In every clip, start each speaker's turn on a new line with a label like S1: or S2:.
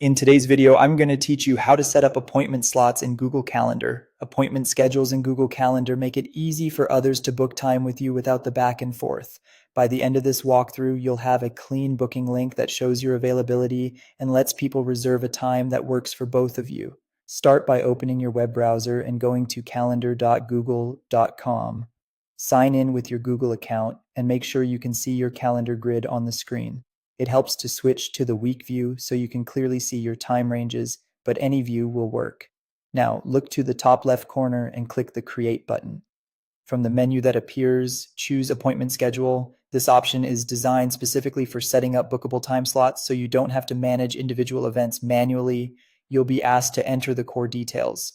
S1: In today's video, I'm going to teach you how to set up appointment slots in Google Calendar. Appointment schedules in Google Calendar make it easy for others to book time with you without the back and forth. By the end of this walkthrough, you'll have a clean booking link that shows your availability and lets people reserve a time that works for both of you. Start by opening your web browser and going to calendar.google.com. Sign in with your Google account and make sure you can see your calendar grid on the screen. It helps to switch to the week view so you can clearly see your time ranges, but any view will work. Now, look to the top left corner and click the Create button. From the menu that appears, choose Appointment Schedule. This option is designed specifically for setting up bookable time slots so you don't have to manage individual events manually. You'll be asked to enter the core details.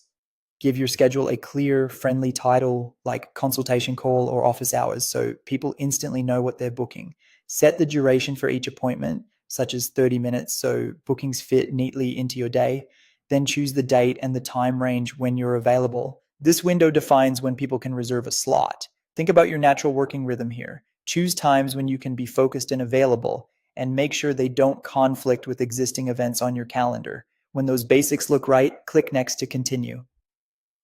S1: Give your schedule a clear, friendly title like consultation call or office hours so people instantly know what they're booking. Set the duration for each appointment, such as 30 minutes, so bookings fit neatly into your day. Then choose the date and the time range when you're available. This window defines when people can reserve a slot. Think about your natural working rhythm here. Choose times when you can be focused and available, and make sure they don't conflict with existing events on your calendar. When those basics look right, click Next to continue.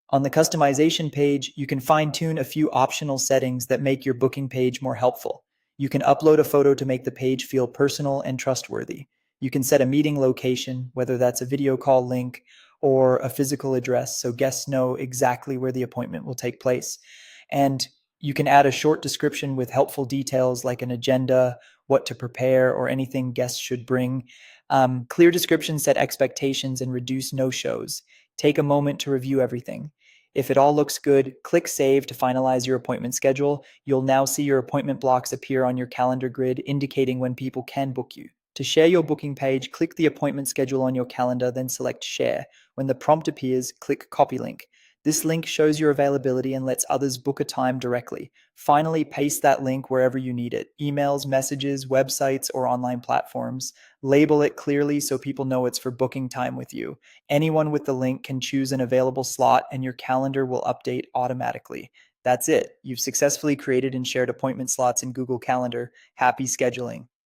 S1: On the customization page, you can fine-tune a few optional settings that make your booking page more helpful. You can upload a photo to make the page feel personal and trustworthy. You can set a meeting location, whether that's a video call link or a physical address, so guests know exactly where the appointment will take place. And you can add a short description with helpful details like an agenda, what to prepare, or anything guests should bring. Clear descriptions set expectations and reduce no-shows. Take a moment to review everything. If it all looks good, click Save to finalize your appointment schedule. You'll now see your appointment blocks appear on your calendar grid, indicating when people can book you. To share your booking page, click the appointment schedule on your calendar, then select Share. When the prompt appears, click Copy Link. This link shows your availability and lets others book a time directly. Finally, paste that link wherever you need it: emails, messages, websites, or online platforms. Label it clearly so people know it's for booking time with you. Anyone with the link can choose an available slot, and your calendar will update automatically. That's it. You've successfully created and shared appointment slots in Google Calendar. Happy scheduling.